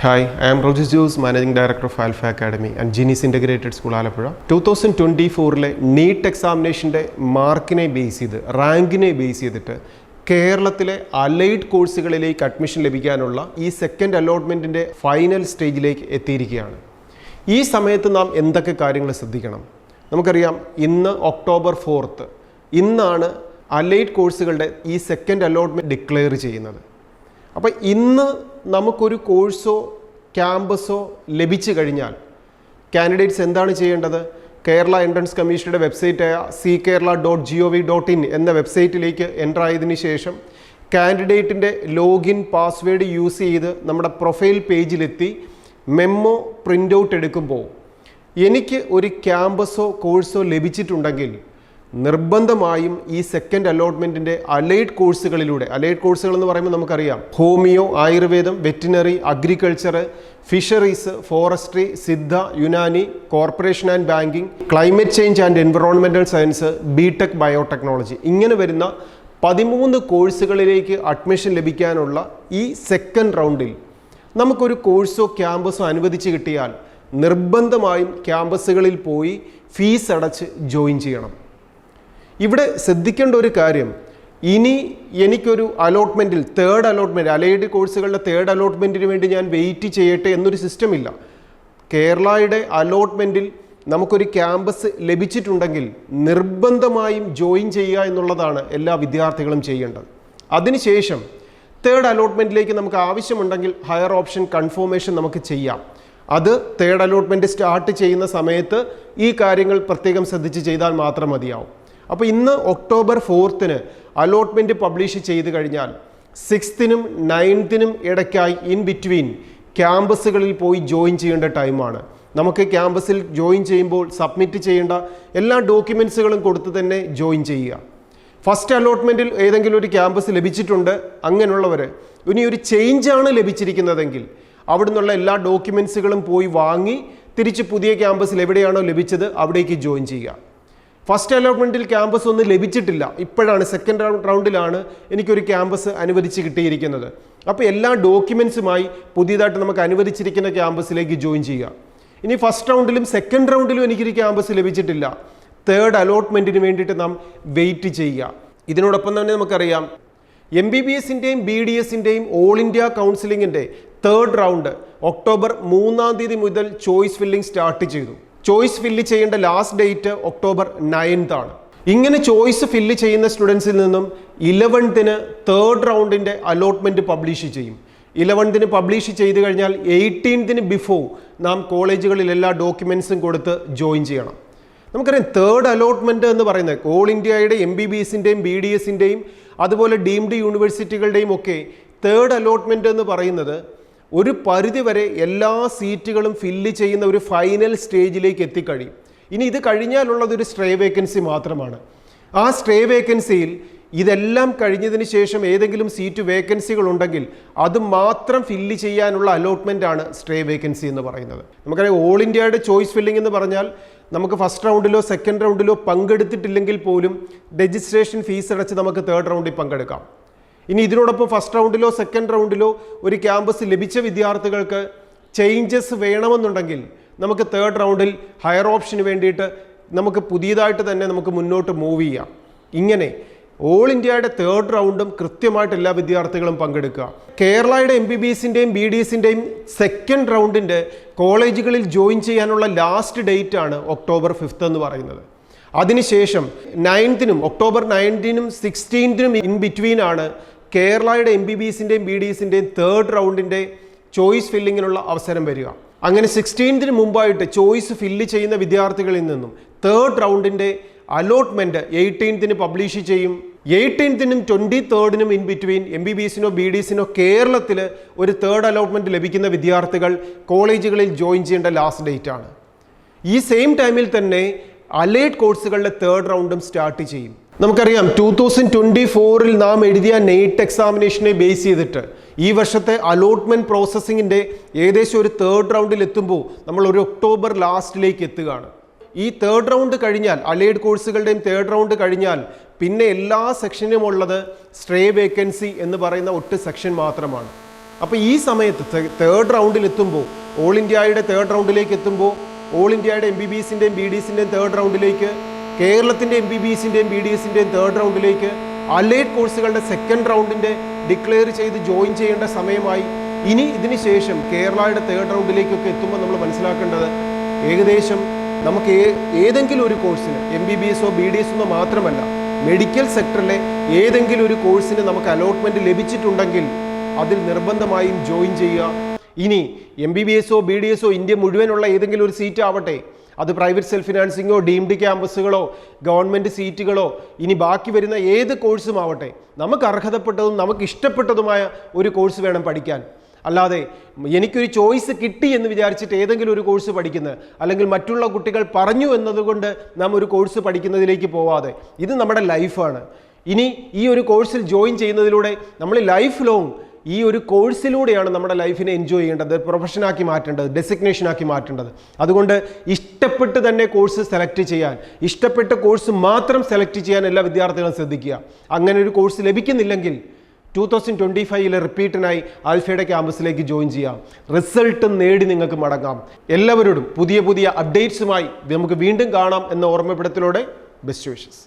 Hi, I am Roger Juice, Managing Director of Alpha Academy and Genius Integrated School, Alappuzha. 2024 NEET എക്സാമിനേഷൻ്റെ മാർക്കിനെ base ചെയ്ത് റാങ്കിനെ base ചെയ്തിട്ട് കേരളത്തിലെ allied കോഴ്സുകളിലേക്ക് admission ലഭിക്കാനുള്ള ഈ second അലോട്ട്മെൻറ്റിൻ്റെ final സ്റ്റേജിലേക്ക് എത്തിയിരിക്കുകയാണ്. ഈ സമയത്ത് നാം എന്തൊക്കെ കാര്യങ്ങൾ ശ്രദ്ധിക്കണം? നമുക്കറിയാം, ഇന്ന് October 4th ഇന്നാണ് അലൈഡ് കോഴ്സുകളുടെ ഈ സെക്കൻഡ് അലോട്ട്മെൻറ്റ് ഡിക്ലെയർ ചെയ്യുന്നത്. അപ്പോൾ ഇന്ന് നമുക്കൊരു കോഴ്സോ ക്യാമ്പസോ ലഭിച്ചു കഴിഞ്ഞാൽ കാൻഡിഡേറ്റ്സ് എന്താണ് ചെയ്യേണ്ടത്? കേരള എൻട്രൻസ് കമ്മീഷനുടെ വെബ്സൈറ്റായ ckerala.gov.in എന്ന വെബ്സൈറ്റിലേക്ക് എൻ്റർ ആയതിനു ശേഷം കാൻഡിഡേറ്റിൻ്റെ ലോഗിൻ പാസ്വേഡ് യൂസ് ചെയ്ത് നമ്മുടെ പ്രൊഫൈൽ പേജിലെത്തി മെമ്മോ പ്രിൻ്റ് ഔട്ട് എടുക്കുമ്പോൾ എനിക്ക് ഒരു ക്യാമ്പസോ കോഴ്സോ ലഭിച്ചിട്ടുണ്ടെങ്കിൽ നിർബന്ധമായും ഈ സെക്കൻഡ് അലോട്ട്മെൻറ്റിൻ്റെ അലൈഡ് കോഴ്സുകളിലൂടെ, അലൈഡ് കോഴ്സുകൾ എന്ന് പറയുമ്പോൾ നമുക്കറിയാം ഹോമിയോ, ആയുർവേദം, veterinary, agriculture, fisheries, forestry, Siddha, Unani, corporation and banking, climate change and environmental science, B Tech biotechnology, ഇങ്ങനെ വരുന്ന 13 കോഴ്സുകളിലേക്ക് അഡ്മിഷൻ ലഭിക്കാനുള്ള ഈ സെക്കൻഡ് റൗണ്ടിൽ നമുക്കൊരു കോഴ്സോ ക്യാമ്പസോ അനുവദിച്ച് കിട്ടിയാൽ നിർബന്ധമായും ക്യാമ്പസുകളിൽ പോയി ഫീസ് അടച്ച് ജോയിൻ ചെയ്യണം. ഇവിടെ ശ്രദ്ധിക്കേണ്ട ഒരു കാര്യം, ഇനി എനിക്കൊരു അലോട്ട്മെൻറ്റിൽ തേർഡ് അലോട്ട്മെൻറ്റ്, അലൈഡ് കോഴ്സുകളുടെ തേർഡ് അലോട്ട്മെൻറ്റിന് വേണ്ടി ഞാൻ വെയിറ്റ് ചെയ്യട്ടെ എന്നൊരു സിസ്റ്റമില്ല. കേരളയുടെ അലോട്ട്മെൻറ്റിൽ നമുക്കൊരു ക്യാമ്പസ് ലഭിച്ചിട്ടുണ്ടെങ്കിൽ നിർബന്ധമായും ജോയിൻ ചെയ്യുക എന്നുള്ളതാണ് എല്ലാ വിദ്യാർത്ഥികളും ചെയ്യേണ്ടത്. അതിനുശേഷം തേർഡ് അലോട്ട്മെൻറ്റിലേക്ക് നമുക്ക് ആവശ്യമുണ്ടെങ്കിൽ ഹയർ ഓപ്ഷൻ കൺഫർമേഷൻ നമുക്ക് ചെയ്യാം. അത് തേർഡ് അലോട്ട്മെൻറ്റ് സ്റ്റാർട്ട് ചെയ്യുന്ന സമയത്ത് ഈ കാര്യങ്ങൾ പ്രത്യേകം ശ്രദ്ധിച്ച് ചെയ്താൽ മാത്രം മതിയാവും. അപ്പോൾ ഇന്ന് October 4th അലോട്ട്മെൻറ്റ് പബ്ലിഷ് ചെയ്ത് കഴിഞ്ഞാൽ 6th നും 9th നും ഇടയ്ക്കായി ഇൻ ബിറ്റ്വീൻ ക്യാമ്പസുകളിൽ പോയി ജോയിൻ ചെയ്യേണ്ട ടൈമാണ്. നമുക്ക് ക്യാമ്പസിൽ ജോയിൻ ചെയ്യുമ്പോൾ സബ്മിറ്റ് ചെയ്യേണ്ട എല്ലാ ഡോക്യുമെൻറ്റ്സുകളും കൊടുത്ത് തന്നെ ജോയിൻ ചെയ്യുക. ഫസ്റ്റ് അലോട്ട്മെൻറ്റിൽ ഏതെങ്കിലും ഒരു ക്യാമ്പസ് ലഭിച്ചിട്ടുണ്ട്, അങ്ങനെയുള്ളവർ ഇനി ഒരു ചേഞ്ചാണ് ലഭിച്ചിരിക്കുന്നതെങ്കിൽ അവിടെ നിന്നുള്ള എല്ലാ ഡോക്യുമെൻറ്റ്സുകളും പോയി വാങ്ങി തിരിച്ച് പുതിയ ക്യാമ്പസിൽ എവിടെയാണോ ലഭിച്ചത് അവിടേക്ക് ജോയിൻ ചെയ്യുക. ഫസ്റ്റ് അലോട്ട്മെൻറ്റിൽ ക്യാമ്പസ് ഒന്നും ലഭിച്ചിട്ടില്ല, ഇപ്പോഴാണ് സെക്കൻഡ് റൗണ്ടിലാണ് എനിക്കൊരു ക്യാമ്പസ് അനുവദിച്ച് കിട്ടിയിരിക്കുന്നത്. അപ്പോൾ എല്ലാ ഡോക്യുമെൻറ്റ്സുമായി പുതിയതായിട്ട് നമുക്ക് അനുവദിച്ചിരിക്കുന്ന ക്യാമ്പസിലേക്ക് ജോയിൻ ചെയ്യുക. ഇനി ഫസ്റ്റ് റൗണ്ടിലും സെക്കൻഡ് റൗണ്ടിലും എനിക്കൊരു ക്യാമ്പസ് ലഭിച്ചിട്ടില്ല, തേർഡ് അലോട്ട്മെൻറ്റിന് വേണ്ടിയിട്ട് നാം വെയിറ്റ് ചെയ്യുക. ഇതിനോടൊപ്പം തന്നെ നമുക്കറിയാം MBBSൻ്റെയും BDSൻ്റെയും ഓൾ ഇന്ത്യ കൗൺസിലിങ്ങിൻ്റെ തേർഡ് റൗണ്ട് October 3 മുതൽ ചോയ്സ് ഫില്ലിംഗ് സ്റ്റാർട്ട് ചെയ്തു. ചോയ്സ് ഫില്ല് ചെയ്യേണ്ട ലാസ്റ്റ് ഡേറ്റ് October 9 ആണ്. ഇങ്ങനെ ചോയ്സ് ഫില്ല് ചെയ്യുന്ന സ്റ്റുഡൻസിൽ നിന്നും 11th തേർഡ് റൗണ്ടിൻ്റെ അലോട്ട്മെൻറ്റ് പബ്ലിഷ് ചെയ്യും. 11th പബ്ലിഷ് ചെയ്ത് കഴിഞ്ഞാൽ 18th ബിഫോർ നാം കോളേജുകളിൽ എല്ലാ ഡോക്യുമെൻറ്റ്സും കൊടുത്ത് ജോയിൻ ചെയ്യണം. നമുക്കറിയാം തേർഡ് അലോട്ട്മെൻറ്റ് എന്ന് പറയുന്നത് ഓൾ ഇന്ത്യയുടെ MBBSൻ്റെയും BDSൻ്റെയും അതുപോലെ ഡീംഡ് യൂണിവേഴ്സിറ്റികളുടെയും ഒക്കെ തേർഡ് അലോട്ട്മെൻറ്റ് എന്ന് പറയുന്നത് ഒരു പരിധിവരെ എല്ലാ സീറ്റുകളും ഫില്ല് ചെയ്യുന്ന ഒരു ഫൈനൽ സ്റ്റേജിലേക്ക് എത്തിക്കഴിയും. ഇനി ഇത് കഴിഞ്ഞാലുള്ളതൊരു സ്ട്രേ വേക്കൻസി മാത്രമാണ്. ആ സ്ട്രേ വേക്കൻസിയിൽ ഇതെല്ലാം കഴിഞ്ഞതിന് ശേഷം ഏതെങ്കിലും സീറ്റ് വേക്കൻസികൾ ഉണ്ടെങ്കിൽ അത് മാത്രം ഫില്ല് ചെയ്യാനുള്ള അലോട്ട്മെൻറ്റാണ് സ്ട്രേ വേക്കൻസി എന്ന് പറയുന്നത്. നമുക്കറിയാം ഓൾ ഇന്ത്യയുടെ ചോയ്സ് ഫില്ലിംഗ് എന്ന് പറഞ്ഞാൽ നമുക്ക് ഫസ്റ്റ് റൗണ്ടിലോ സെക്കൻഡ് റൗണ്ടിലോ പങ്കെടുത്തിട്ടില്ലെങ്കിൽ പോലും രജിസ്ട്രേഷൻ ഫീസ് അടച്ച് നമുക്ക് തേർഡ് റൗണ്ടിൽ പങ്കെടുക്കാം. ഇനി ഇതിനോടൊപ്പം ഫസ്റ്റ് റൗണ്ടിലോ സെക്കൻഡ് റൗണ്ടിലോ ഒരു ക്യാമ്പസ് ലഭിച്ച വിദ്യാർത്ഥികൾക്ക് ചേഞ്ചസ് വേണമെന്നുണ്ടെങ്കിൽ നമുക്ക് തേർഡ് റൗണ്ടിൽ ഹയർ ഓപ്ഷന് വേണ്ടിയിട്ട് നമുക്ക് പുതിയതായിട്ട് തന്നെ നമുക്ക് മുന്നോട്ട് മൂവ് ചെയ്യാം. ഇങ്ങനെ ഓൾ ഇന്ത്യയുടെ തേർഡ് റൗണ്ടും കൃത്യമായിട്ട് എല്ലാ വിദ്യാർത്ഥികളും പങ്കെടുക്കുക. കേരളയുടെ MBBSൻ്റെയും BDSൻ്റെയും സെക്കൻഡ് റൗണ്ടിൻ്റെ കോളേജുകളിൽ ജോയിൻ ചെയ്യാനുള്ള ലാസ്റ്റ് ഡേറ്റ് ആണ് October 5th എന്ന് പറയുന്നത്. അതിനുശേഷം 9th October 9th 16th in between ആണ് കേരളയുടെ MBBSൻ്റെയും BDSൻ്റെയും തേർഡ് റൗണ്ടിൻ്റെ ചോയ്സ് ഫില്ലിങ്ങിനുള്ള അവസരം വരിക. അങ്ങനെ 16th മുമ്പായിട്ട് ചോയ്സ് ഫില്ല് ചെയ്യുന്ന വിദ്യാർത്ഥികളിൽ നിന്നും തേർഡ് റൗണ്ടിൻ്റെ അലോട്ട്മെൻറ്റ് 18th പബ്ലിഷ് ചെയ്യും. 18th 23rd ഇൻ ബിറ്റ്വീൻ MBBSനോ BDSനോ കേരളത്തിൽ ഒരു തേർഡ് അലോട്ട്മെൻറ്റ് ലഭിക്കുന്ന വിദ്യാർത്ഥികൾ കോളേജുകളിൽ ജോയിൻ ചെയ്യേണ്ട ലാസ്റ്റ് ഡേറ്റ് ആണ്. ഈ സെയിം ടൈമിൽ തന്നെ അലൈഡ് കോഴ്സുകളുടെ തേർഡ് റൗണ്ടും സ്റ്റാർട്ട് ചെയ്യും. നമുക്കറിയാം 2024 നാം എഴുതിയ NEET എക്സാമിനേഷനെ ബേസ് ചെയ്തിട്ട് ഈ വർഷത്തെ അലോട്ട്മെൻറ്റ് പ്രോസസ്സിങ്ങിൻ്റെ ഏകദേശം ഒരു തേർഡ് റൗണ്ടിൽ എത്തുമ്പോൾ നമ്മൾ ഒരു October ലാസ്റ്റിലേക്ക് എത്തുകയാണ്. ഈ തേർഡ് റൗണ്ട് കഴിഞ്ഞാൽ അലൈഡ് കോഴ്സുകളുടെയും തേർഡ് റൗണ്ട് കഴിഞ്ഞാൽ പിന്നെ എല്ലാ സെക്ഷനും ഉള്ളത് സ്ട്രേ വേക്കൻസി എന്ന് പറയുന്ന ഒറ്റ സെക്ഷൻ മാത്രമാണ്. അപ്പോൾ ഈ സമയത്ത് തേർഡ് റൗണ്ടിൽ എത്തുമ്പോൾ, ഓൾ ഇന്ത്യയുടെ തേർഡ് റൗണ്ടിലേക്ക് എത്തുമ്പോൾ, ഓൾ ഇന്ത്യയുടെ MBBSൻ്റെയും BDSൻ്റെയും തേർഡ് റൗണ്ടിലേക്ക്, കേരളത്തിൻ്റെ MBBSൻ്റെയും BDSൻ്റെയും തേർഡ് റൗണ്ടിലേക്ക്, അലൈഡ് കോഴ്സുകളുടെ സെക്കൻഡ് റൗണ്ടിൻ്റെ ഡിക്ലെയർ ചെയ്ത് ജോയിൻ ചെയ്യേണ്ട സമയമായി. ഇനി ഇതിന് ശേഷം കേരളയുടെ തേർഡ് റൗണ്ടിലേക്കൊക്കെ എത്തുമ്പോൾ നമ്മൾ മനസ്സിലാക്കേണ്ടത് ഏകദേശം നമുക്ക് ഏതെങ്കിലും ഒരു കോഴ്സിന് MBBS BDS മാത്രമല്ല, മെഡിക്കൽ സെക്ടറിലെ ഏതെങ്കിലും ഒരു കോഴ്സിന് നമുക്ക് അലോട്ട്മെൻറ്റ് ലഭിച്ചിട്ടുണ്ടെങ്കിൽ അതിൽ നിർബന്ധമായും ജോയിൻ ചെയ്യുക. ഇനി MBBS BDS ഇന്ത്യ മുഴുവനുള്ള ഏതെങ്കിലും ഒരു സീറ്റ് ആവട്ടെ, അത് പ്രൈവറ്റ് സെൽഫ് ഫിനാൻസിങ്ങോ ഡീംഡ് ക്യാമ്പസുകളോ ഗവൺമെൻറ് സീറ്റുകളോ ഇനി ബാക്കി വരുന്ന ഏത് കോഴ്സും ആവട്ടെ, നമുക്ക് അർഹതപ്പെട്ടതും നമുക്ക് ഇഷ്ടപ്പെട്ടതുമായ ഒരു കോഴ്സ് വേണം പഠിക്കാൻ. അല്ലാതെ എനിക്കൊരു ചോയ്സ് കിട്ടി എന്ന് വിചാരിച്ചിട്ട് ഏതെങ്കിലും ഒരു കോഴ്സ് പഠിക്കുന്നത്, അല്ലെങ്കിൽ മറ്റുള്ള കുട്ടികൾ പറഞ്ഞു എന്നതുകൊണ്ട് നാം ഒരു കോഴ്സ് പഠിക്കുന്നതിലേക്ക് പോവാതെ, ഇത് നമ്മുടെ ലൈഫാണ്. ഇനി ഈ ഒരു കോഴ്സിൽ ജോയിൻ ചെയ്യുന്നതിലൂടെ നമ്മൾ ലൈഫ് ലോങ് ഈ ഒരു കോഴ്സിലൂടെയാണ് നമ്മുടെ ലൈഫിനെ എൻജോയ് ചെയ്യേണ്ടത്, പ്രൊഫഷനാക്കി മാറ്റേണ്ടത്, ഡെസിഗ്നേഷനാക്കി മാറ്റേണ്ടത്. അതുകൊണ്ട് ഇഷ്ടപ്പെട്ട് തന്നെ കോഴ്സ് സെലക്ട് ചെയ്യാൻ, ഇഷ്ടപ്പെട്ട കോഴ്സ് മാത്രം സെലക്ട് ചെയ്യാൻ എല്ലാ വിദ്യാർത്ഥികളും ശ്രദ്ധിക്കുക. അങ്ങനെ ഒരു കോഴ്സ് ലഭിക്കുന്നില്ലെങ്കിൽ 2025 റിപ്പീറ്റിനായി ആൽഫയുടെ ക്യാമ്പസിലേക്ക് ജോയിൻ ചെയ്യാം. റിസൾട്ട് നേടി നിങ്ങൾക്ക് മടങ്ങാം. എല്ലാവരോടും പുതിയ അപ്ഡേറ്റ്സുമായി നമുക്ക് വീണ്ടും കാണാം എന്ന ഓർമ്മപ്പെടുത്തലോടെ ബെസ്റ്റ് വിഷസ്.